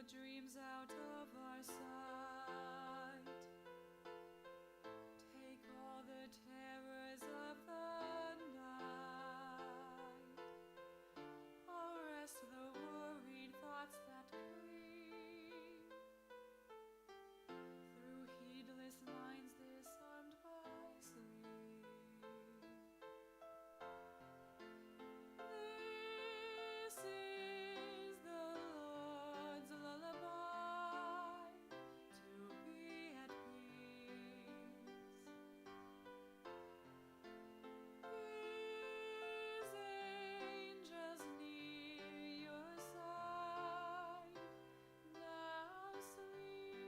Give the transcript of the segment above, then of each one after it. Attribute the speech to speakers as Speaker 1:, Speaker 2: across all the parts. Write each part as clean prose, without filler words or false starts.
Speaker 1: the dreams out of our sight. Take all the terrors of the night. Arrest the worried thoughts that creep through heedless minds disarmed by sleep. This is the Lord's lullaby to be at peace. His angels near your side, now sleep.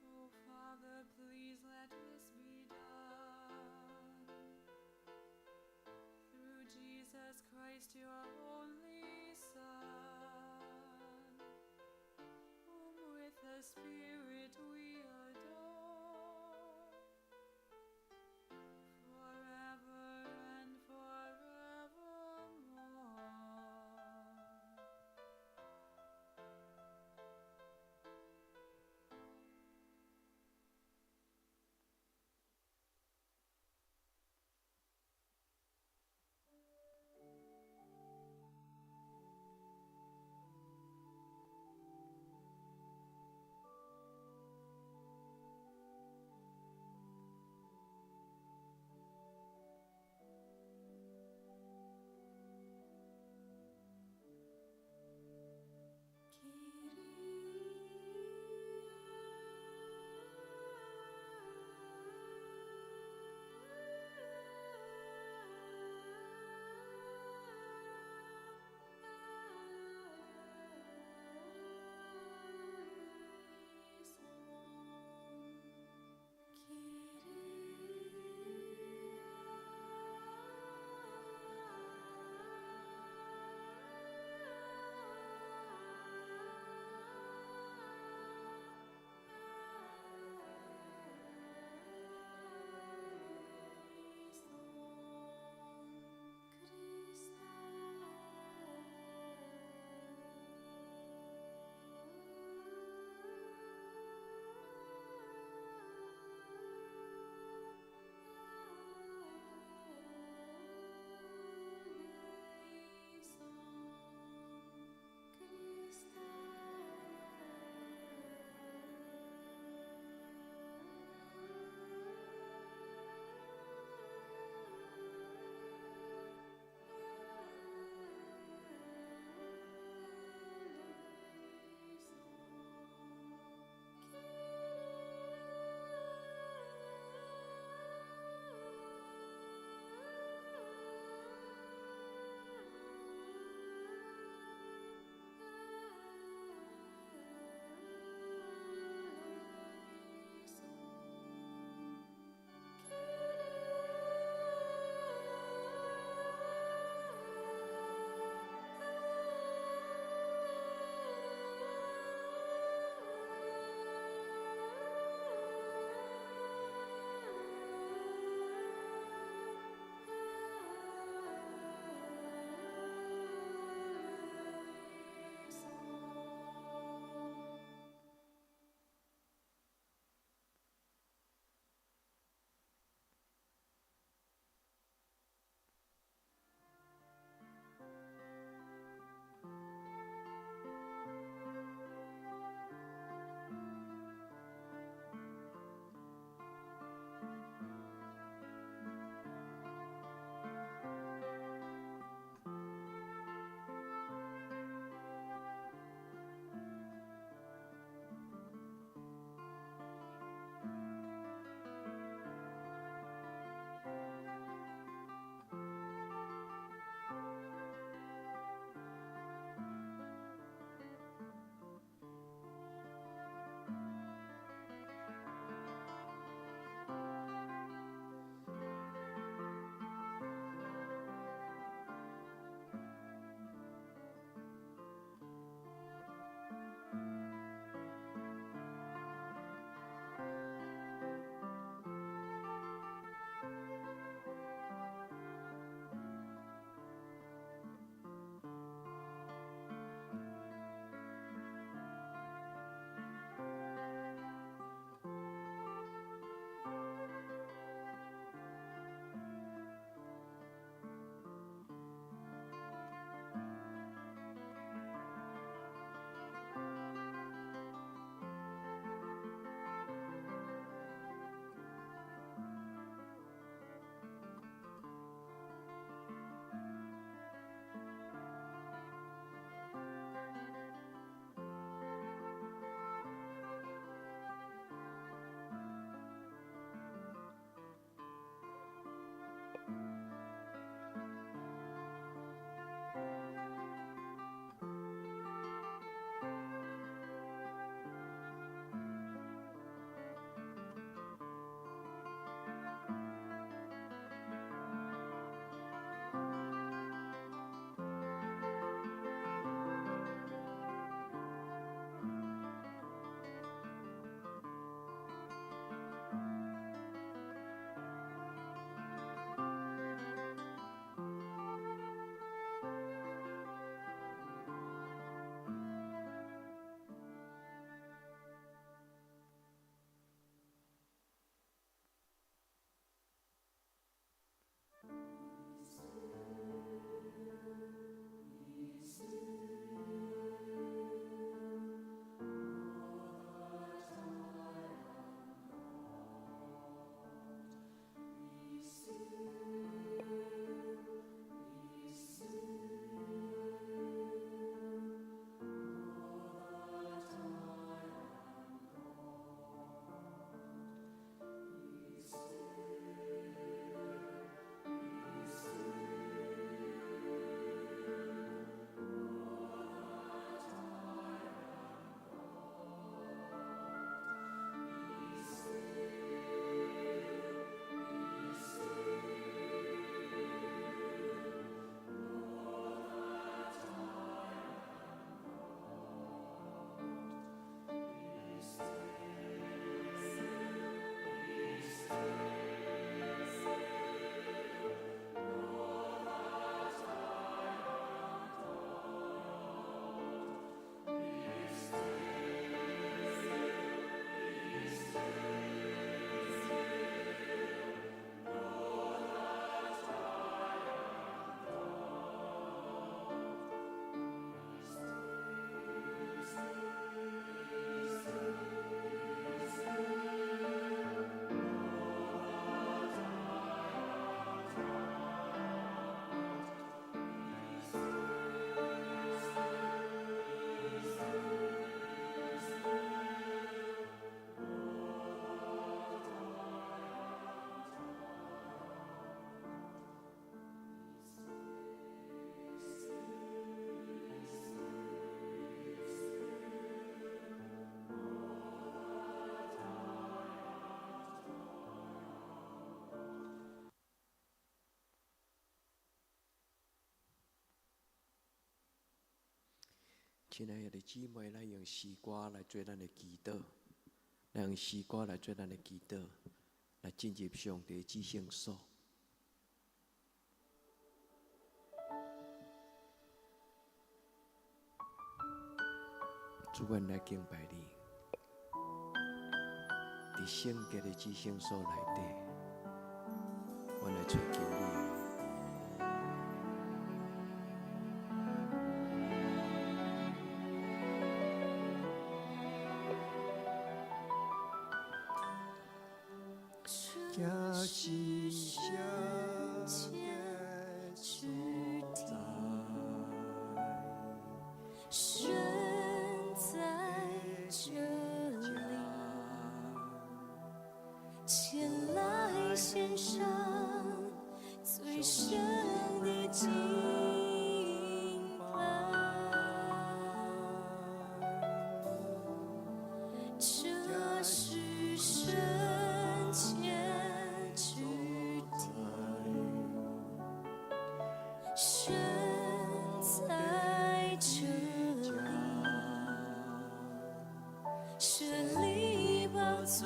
Speaker 1: Oh, Father, please let this be done. Through Jesus Christ, your only Son, whom with the Spirit we adore, forever and forevermore.
Speaker 2: 亲爱的姊妹，咱用诗歌来做咱的祈祷，咱用诗歌来做咱的祈祷，来进入上帝至圣所。主，阮来敬拜你，伫圣洁的至圣所内底，阮来追求你。这是圣洁所在，
Speaker 1: 神在这里，前来献上最深的敬拜。这是圣洁之地，神在这里，神力宝座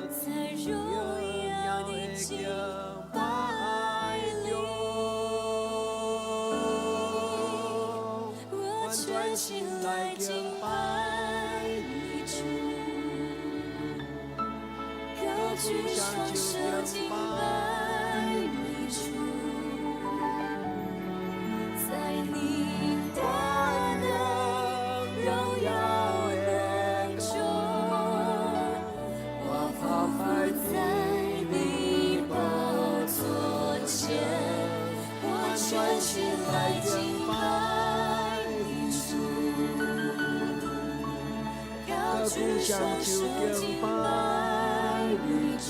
Speaker 1: 在荣耀的敬拜里，我全心来敬拜你主，高举双手敬拜你主，在你大能荣耀人中，我匍匐在你宝座前，我全心来敬拜你主，高举双手敬拜你主，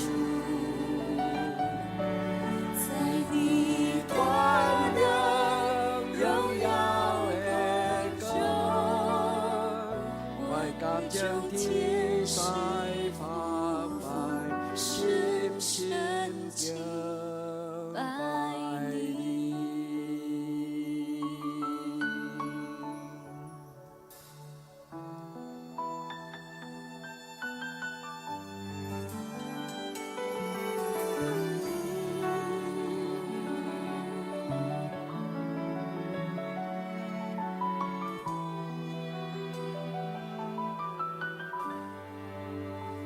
Speaker 1: 在你大能荣耀人中，我
Speaker 2: 感将天在发拜，心深敬拜你。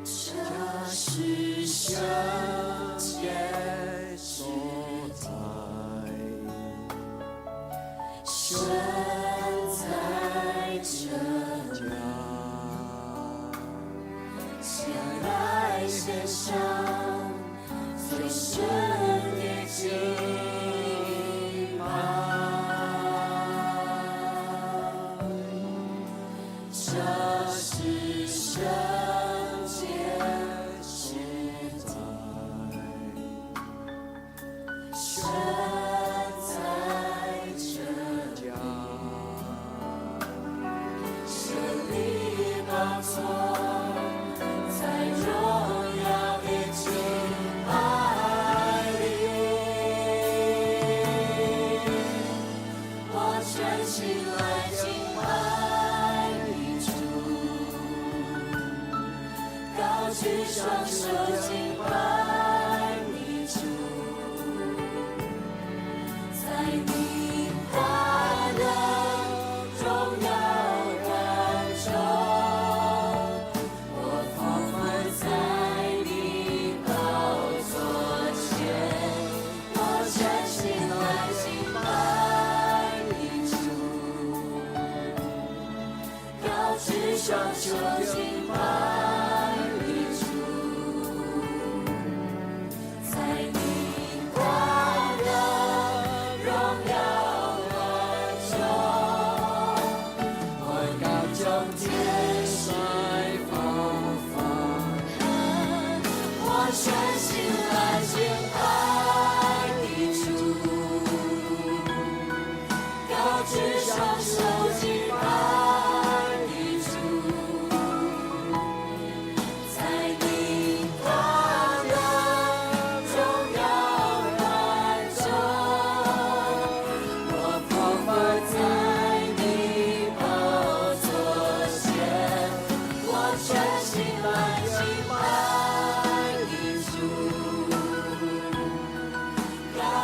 Speaker 1: 这是圣洁所在，神在这里，前来献上最深的敬拜。这是圣洁所在，神在这里，神力宝座在荣耀的敬拜里，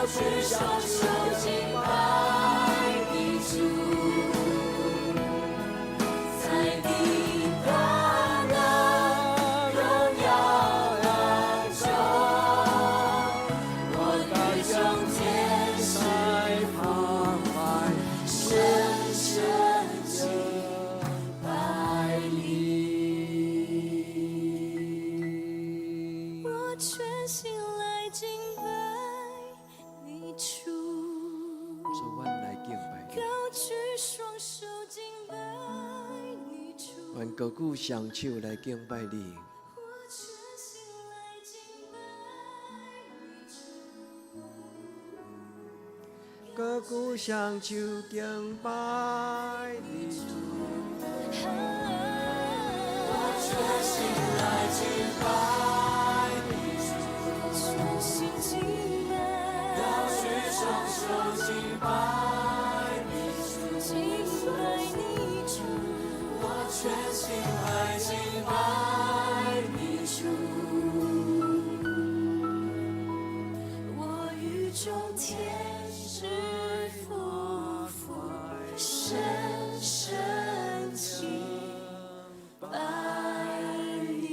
Speaker 1: 高举双手敬拜你主，在你大能荣耀当中，我与众天使澎湃，深深敬拜你。我全心来敬拜你主，
Speaker 2: 所以，阮来敬拜你。
Speaker 1: 高举双手敬拜你主，
Speaker 2: 阮高举双手来敬拜你。
Speaker 1: 我全心来敬拜你主，
Speaker 2: 高举双手敬拜你主。
Speaker 1: 我全心来敬拜你主，全心敬拜，高举双手敬拜你主，敬拜你主，我全心来敬拜你主，我与众天使匍匐，深深敬拜你。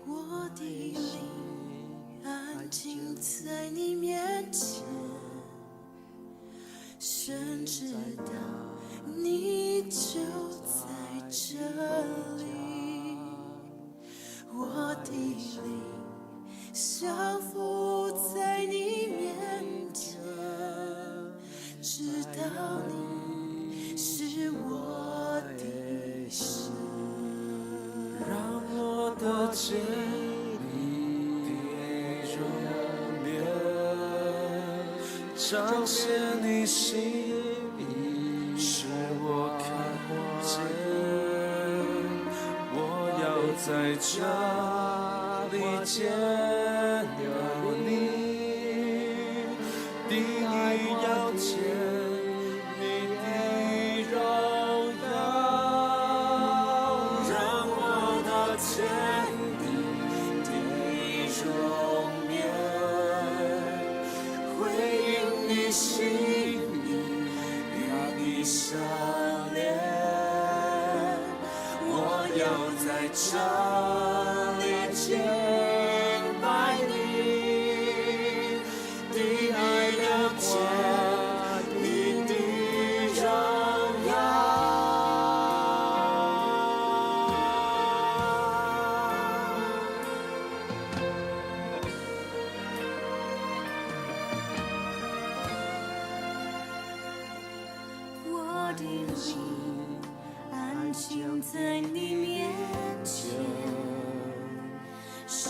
Speaker 1: 我的灵安静在你面前，深知道你就在这里。我的灵降服在你面前，知道你是我的神。
Speaker 3: 让我的经历的容颜，彰显你心意，使我看见。我要在这里见到你，第一要见你的荣耀。见你的容颜，回应你心意，与你相连。我要在这里敬拜你，的爱了解你的荣耀。
Speaker 1: 我的灵安静在你面前，深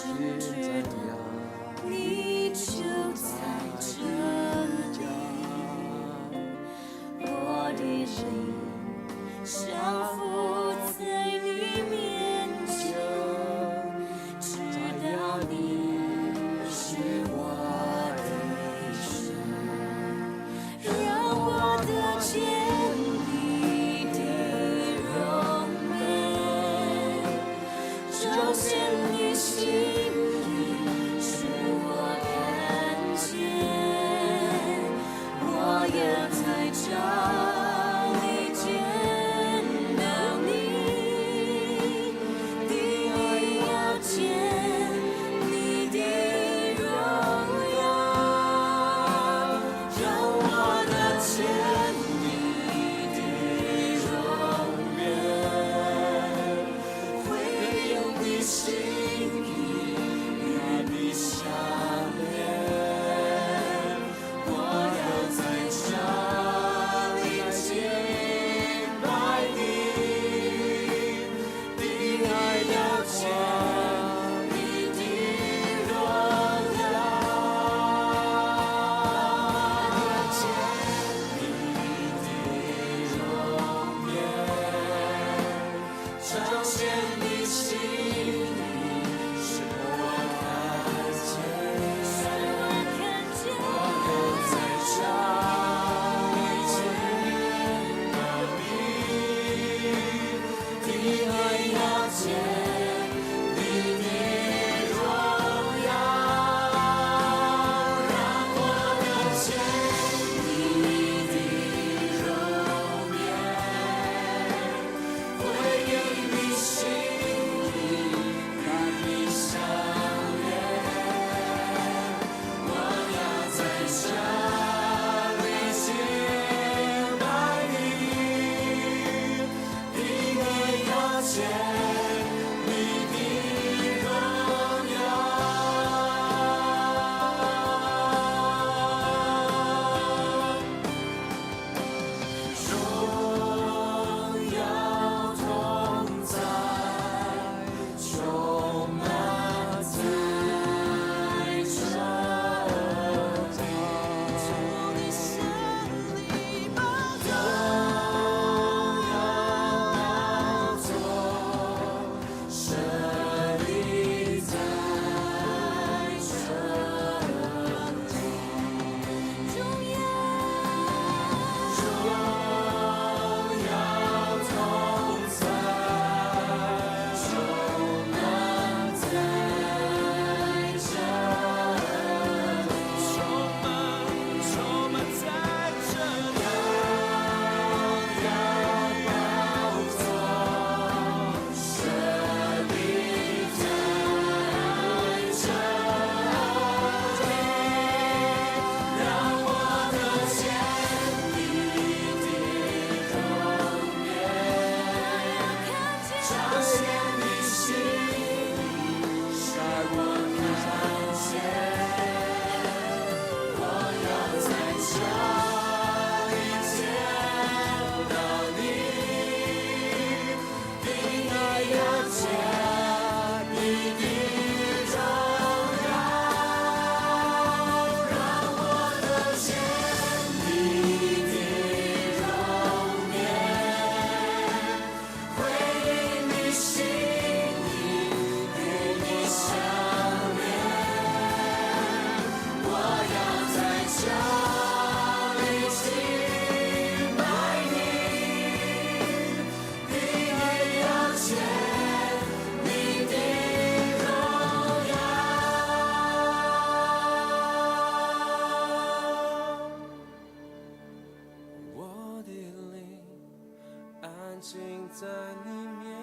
Speaker 3: 在你面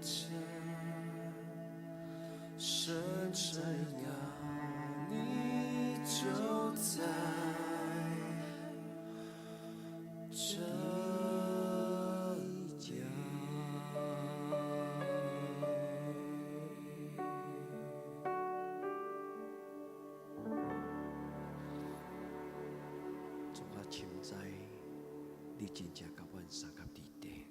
Speaker 3: 前，神这样，你就在这家。
Speaker 2: 主啊，请在你真正甲阮三甲伫地。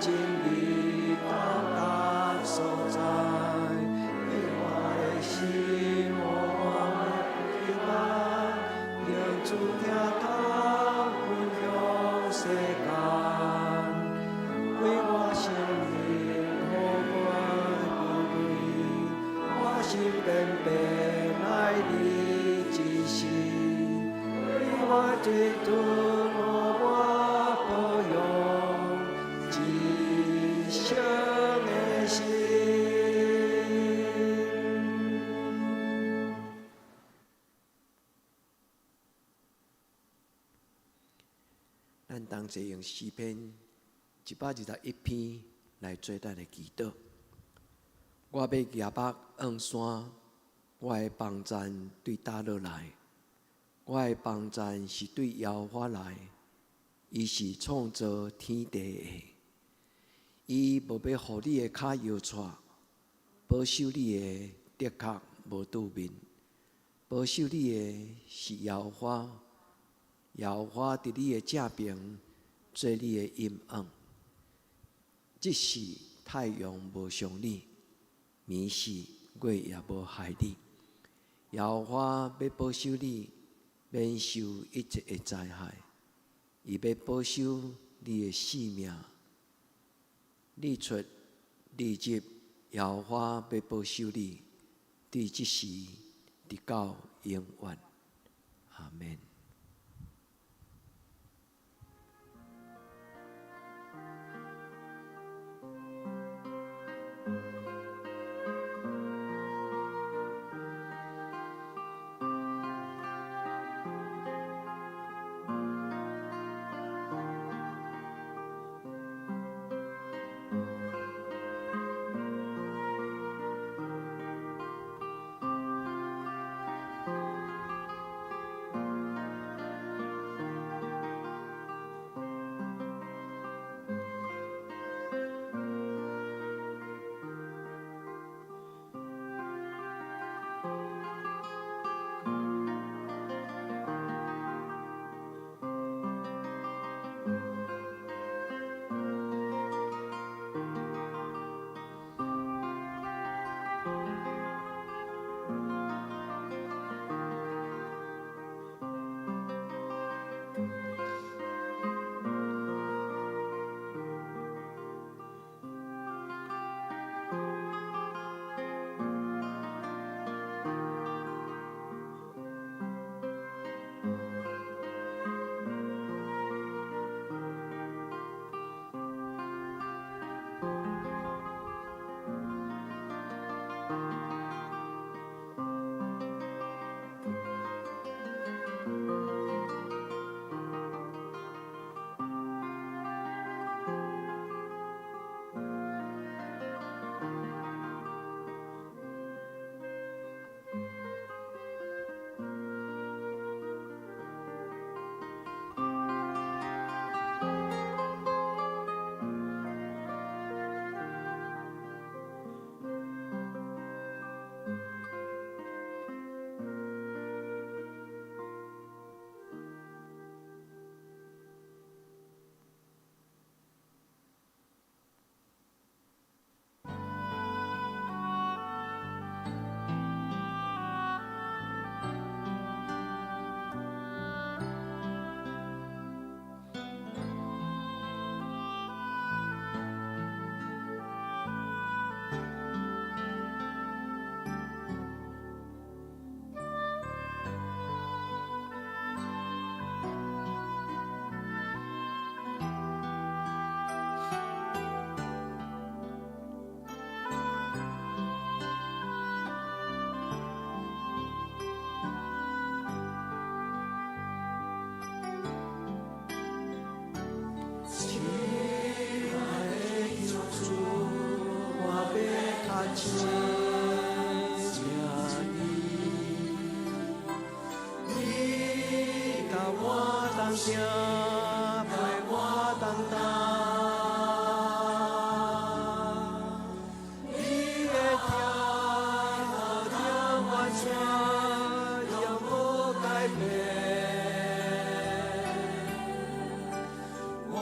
Speaker 3: 经历到达所在，为我的心我的平安，让主听到分享世间，为我生命予我平安，我心变变爱你一时，为我最多我保佑。一生的心，
Speaker 2: 咱同齐用诗篇121篇来做咱的祈祷。我要举目望山，我的帮赞对倒落来。我的帮赞是对耶和华来，伊是创造天地的。伊无要互你的脚摇掣，保守你的的确无拄面。保守你的是耶和华，耶和华伫你的正边，做你的阴暗。即时太阳无伤你，暝时月也无害你。耶和华要保守你，免受一切的灾害。伊要保守你的性命。日出日入，耶和华要保守你，伫即时，直到永远。阿们。
Speaker 3: 行，陪我同担。你的疼，何等完全，永无改变。我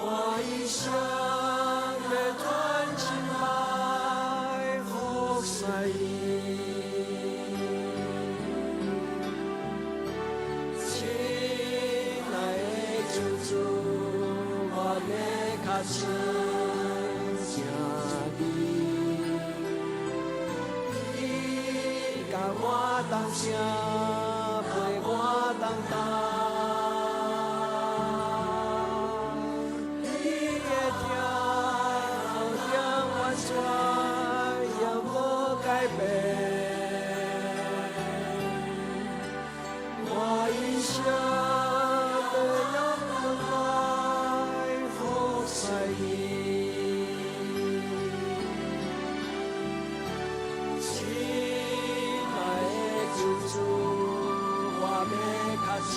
Speaker 3: 一生要专心来服侍你。亲爱的救主，我要较亲近你，你甲我同行，陪我同担。你的疼何等完全，永无改变。我一生要用爱服侍你，亲爱的救主，我要较亲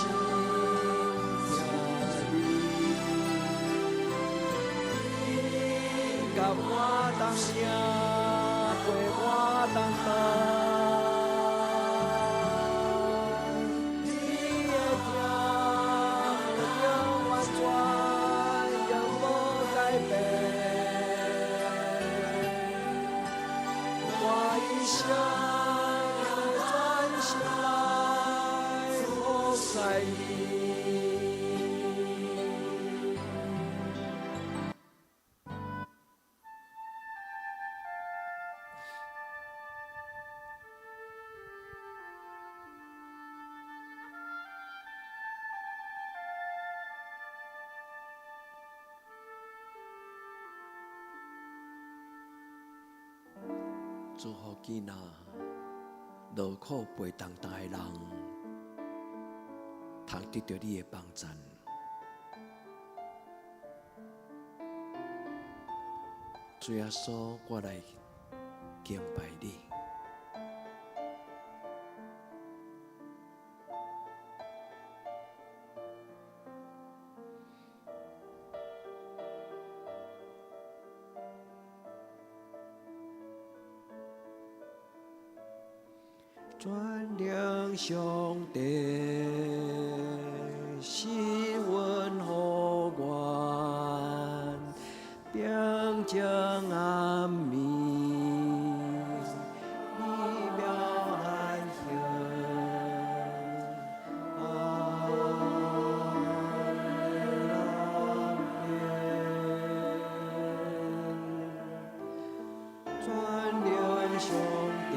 Speaker 3: 近你，你甲我同行，陪我同担。一生专心来服侍你。
Speaker 2: 祝福囡仔，劳苦陪同担的人，通得到你的帮助。主耶稣，我来敬拜你。
Speaker 3: 全能上帝，是阮护愿，平静暗暝，你妙安息。全能上帝。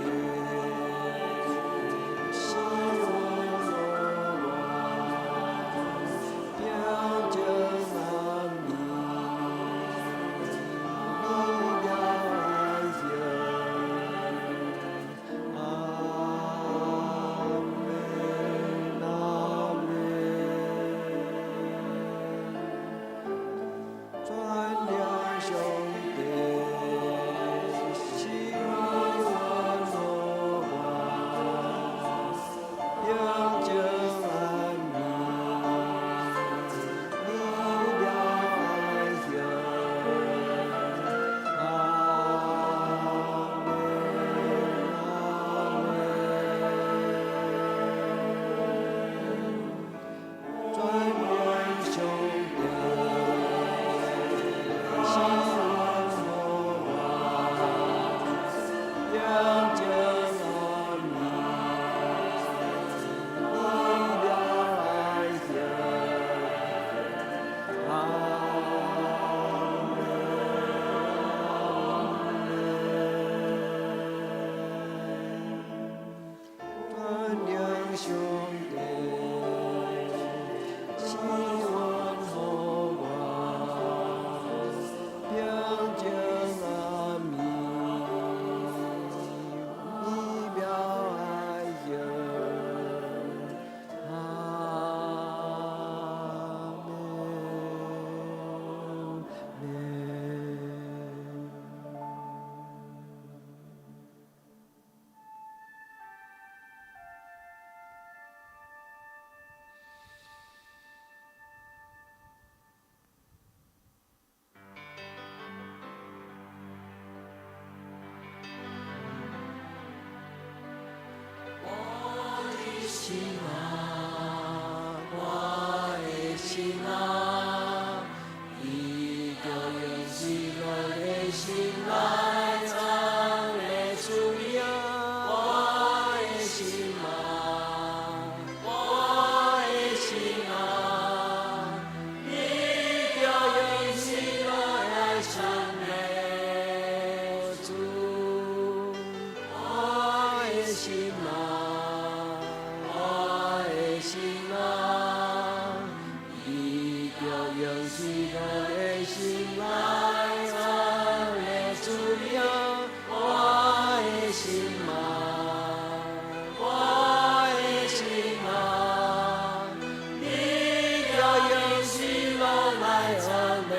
Speaker 3: 爱你，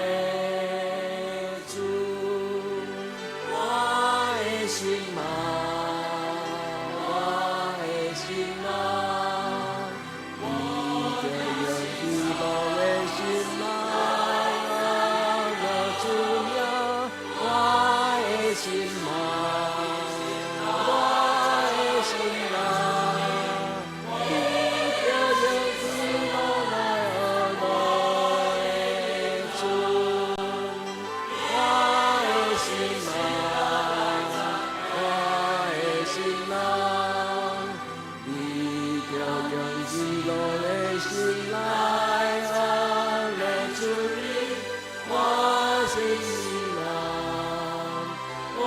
Speaker 3: 主，我的心啊，我的心啊，你就用喜乐的心来爱主名，我的心啊，我的心啊，你就用喜乐来爱主，我的心啊，我的心啊，你就用喜乐的心来爱主你，我心啊，我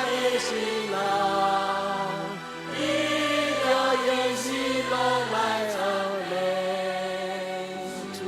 Speaker 3: 的心啊，你就用喜乐来爱主。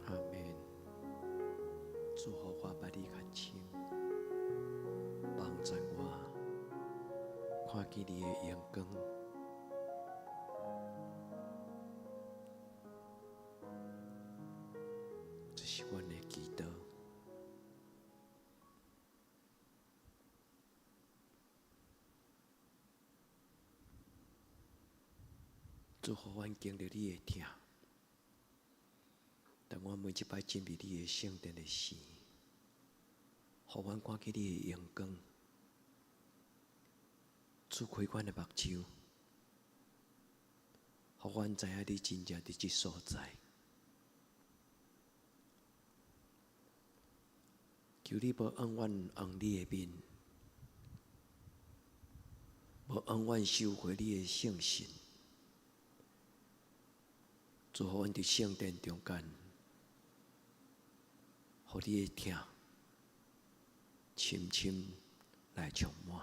Speaker 2: 阿门。祝福我把你看清，帮助我看见你的阳光。这是阮的祈祷。祝福阮经历你的疼。当我每一摆进入你的圣殿的时，互阮看见你的阳光，赐开阮的目睭，互阮知影你真正伫即所在。求你无按阮红你的面，无按阮收回你的圣神，祝福阮伫圣殿中间。互你的疼深深来充满。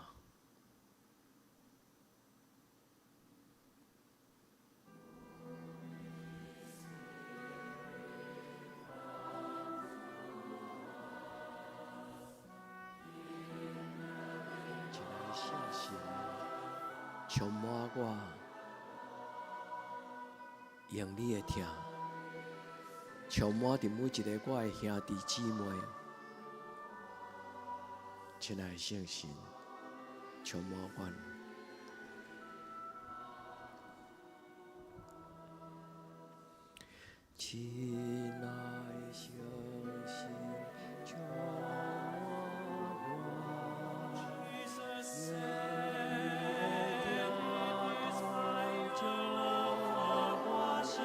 Speaker 2: 亲爱的圣神，充满我，用你的疼。充满伫每一个我的兄弟姊妹，亲爱的圣神，充满阮。亲爱的圣神，充满我。愿你的疼充满我心。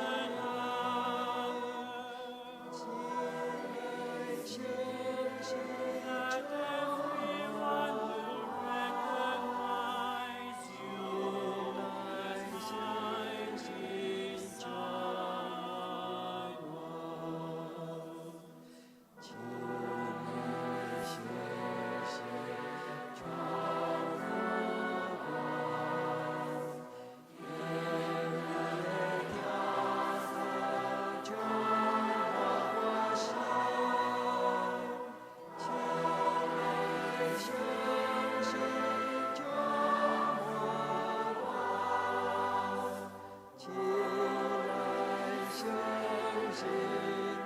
Speaker 3: 心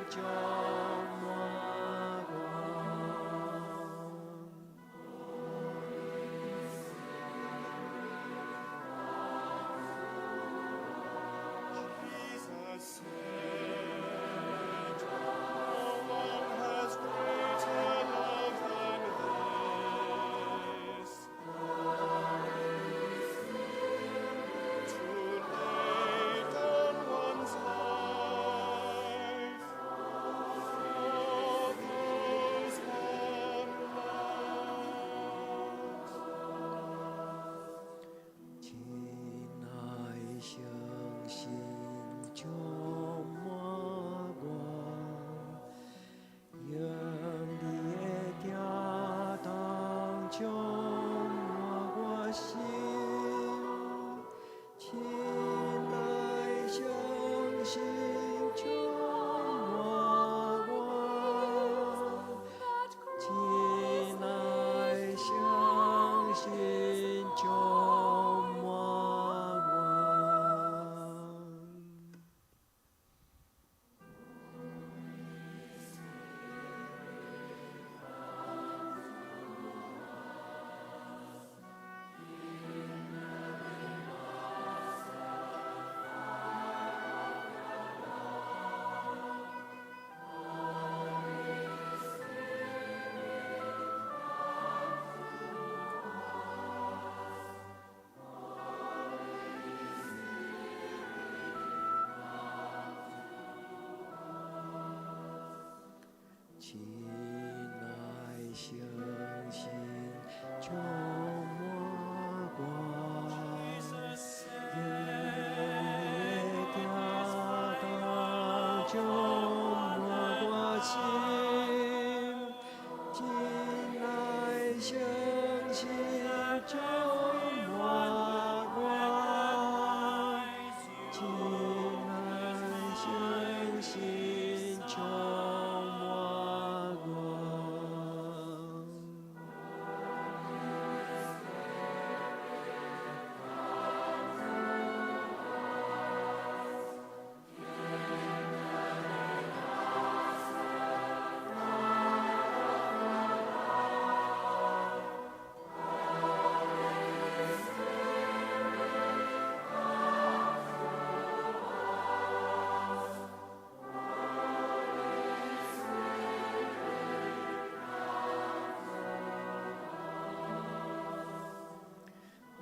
Speaker 3: 充满我。
Speaker 4: Jesus said, "No one has greater love than this, to lay down one's life for those one loves."
Speaker 3: 亲爱相信充满我，用你的家当充满我心。亲爱相信充满我，亲爱相信充满我。亲爱相信充满我，耶家当充满我心。亲爱相信充满我，亲爱相信充满我。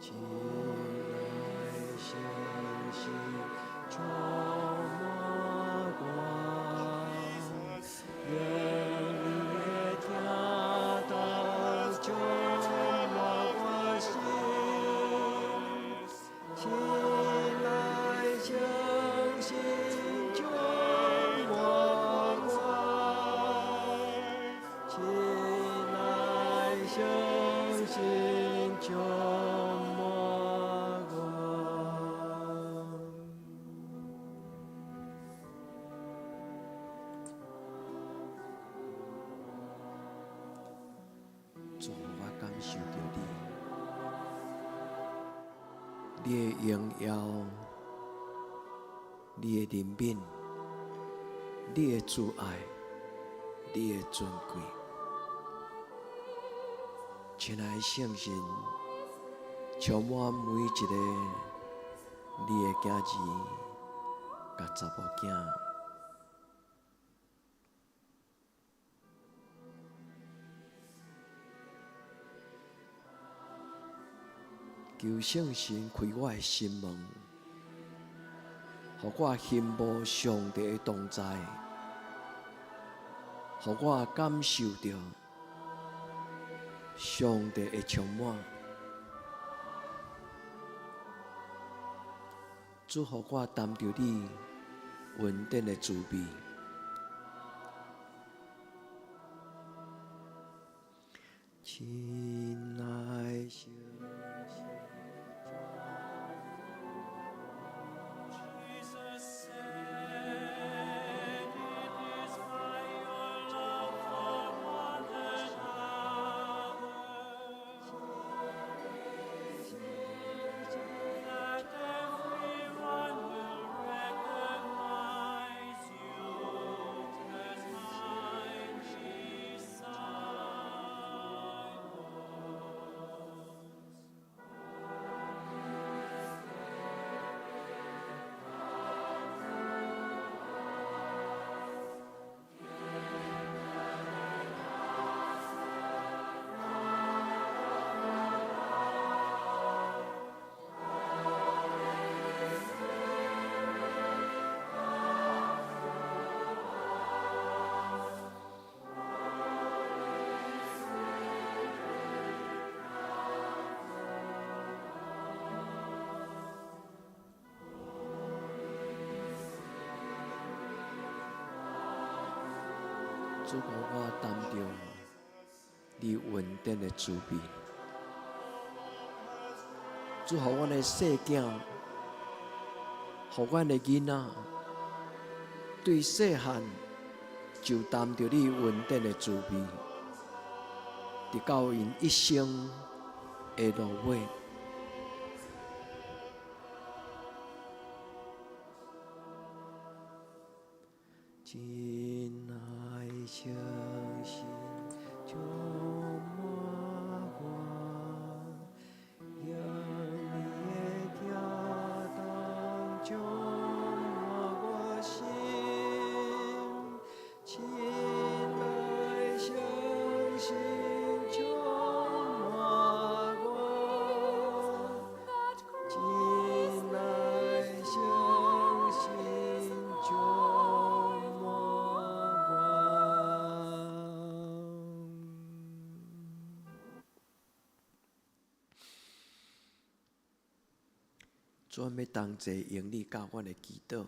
Speaker 3: 亲爱相信充满我，愿你的家当充满我心。亲爱相信充满我，亲爱相信充满我。
Speaker 2: 主，我感受到你的荣耀，你的怜悯，你的慈爱，你的尊贵。亲爱的圣神，充满每一个你的囝儿，甲查某囝。求圣神开我的心门，互我欣慕上帝的同在，互我感受到上帝的充满。主，互我谈到你稳定的滋味。
Speaker 3: 亲爱相信。
Speaker 4: Jesus said, "It is by your love for one another that everyone will recognize you
Speaker 2: 主给我担着你稳定的慈悲，主给阮的细囝，给阮的囡仔，对细汉就担着你稳定的慈悲，直到因一生的落尾。
Speaker 3: 真爱相信，充满我，让你的跳动充满我心。真爱相信，充满我，真爱相信，充满我。
Speaker 2: 主要同齐用你教阮的祈祷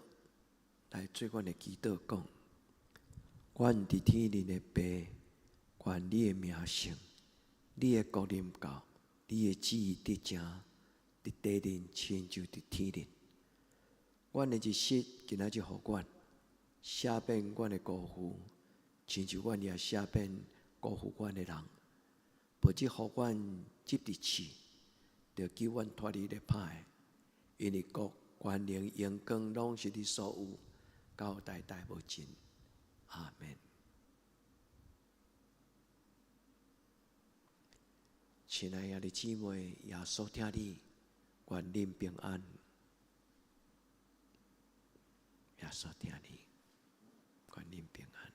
Speaker 2: 来做阮的祈祷讲。阮伫天灵的爸，愿你的名圣，你的国临到，你的旨意得成，伫地灵亲像伫天灵。阮的日息今仔日互阮赦免阮的辜负，亲像阮也赦免辜负阮的人。无即互阮即日市，着救阮脱离咧歹的，因为国、权能、荣光拢是你所有，到代代无尽。阿们。亲爱的姊妹，耶稣听你，愿恁平安。耶稣听你，愿恁平安。